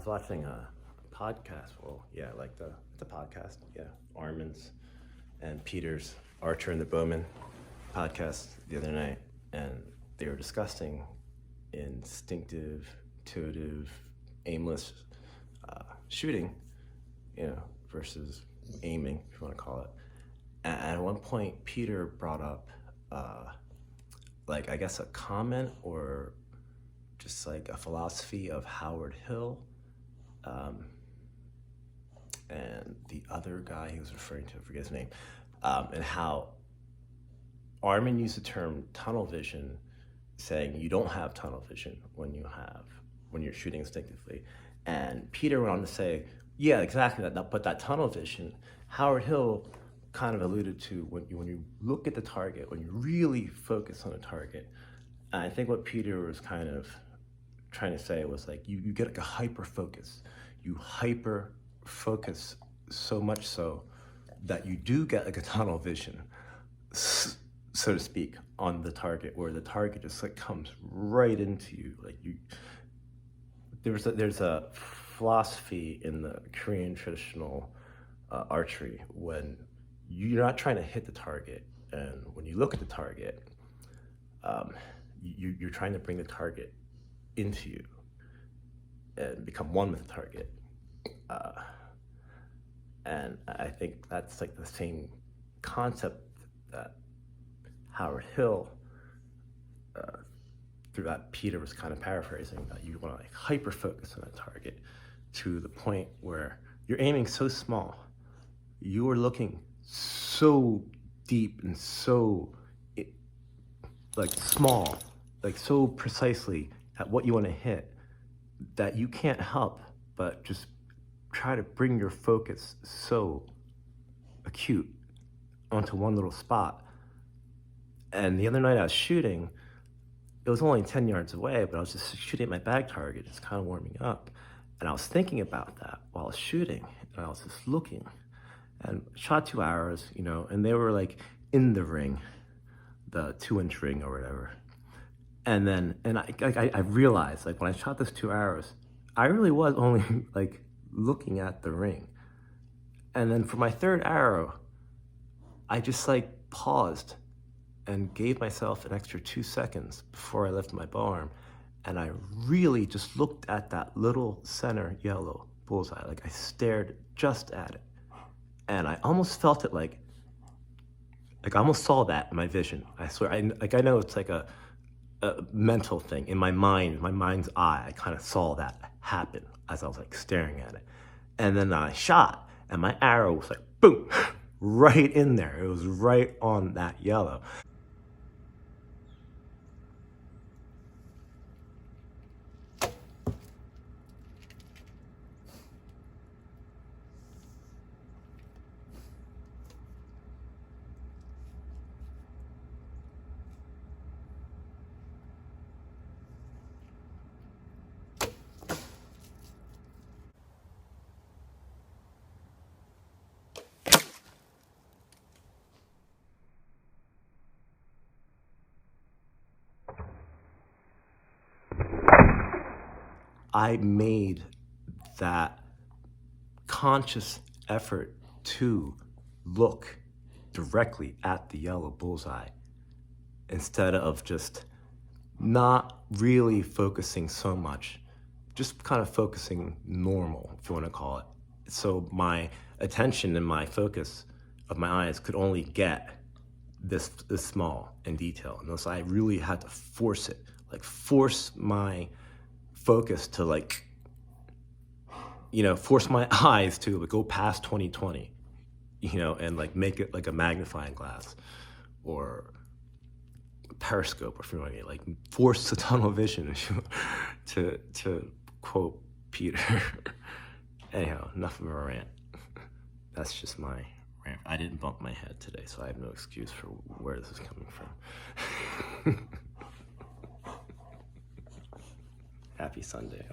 was watching a podcast. Well, yeah, it's a podcast. Yeah, Armin's and Peter's Archer and the Bowman podcast the other night, and they were discussing instinctive, intuitive, aimless shooting, versus aiming, if you want to call it. And at one point, Peter brought up, I guess, a comment or just like a philosophy of Howard Hill, and the other guy he was referring to, I forget his name, and how Armin used the term tunnel vision, saying you don't have tunnel vision when you're shooting instinctively. And Peter went on to say, yeah, exactly that. But that tunnel vision, Howard Hill kind of alluded to when you look at the target, when you really focus on a target. And I think what Peter was kind of trying to say was like you get like a hyper focus. You hyper focus so much so that you do get like a tunnel vision, so to speak, on the target, where the target just like comes right into you. There's a philosophy in the Korean traditional archery when you're not trying to hit the target, and when you look at the target, you're trying to bring the target into you and become one with the target. And I think that's like the same concept that Howard Hill, through that Peter was kind of paraphrasing, that you want to like hyper focus on a target to the point where you're aiming so small, you are looking so deep and so small, so precisely at what you want to hit, that you can't help but just try to bring your focus so acute onto one little spot. And the other night I was shooting, it was only 10 yards away, but I was just shooting at my bag target, just kind of warming up. And I was thinking about that while I was shooting, and I was just looking, and shot 2 arrows, and they were like in the ring, the 2-inch ring or whatever. And then, I realized, like, when I shot those 2 arrows, I really was only like looking at the ring. And then for my third arrow, I just like paused and gave myself an extra 2 seconds before I lifted my bow arm. And I really just looked at that little center yellow bullseye. Like, I stared just at it. And I almost felt it like I almost saw that in my vision. I swear, I know it's like a mental thing. In my mind's eye, I kind of saw that happen as I was like staring at it. And then I shot, and my arrow was like, boom, right in there. It was right on that yellow. I made that conscious effort to look directly at the yellow bullseye instead of just not really focusing so much, just kind of focusing normal, if you want to call it. So my attention and my focus of my eyes could only get this small in detail. And so I really had to force it, force my focus to force my eyes to go past 20/20, and make it like a magnifying glass or a periscope, if you know what I mean, force the tunnel vision to quote Peter. Anyhow, enough of a rant. That's just my rant. I didn't bump my head today, so I have no excuse for where this is coming from. Happy Sunday.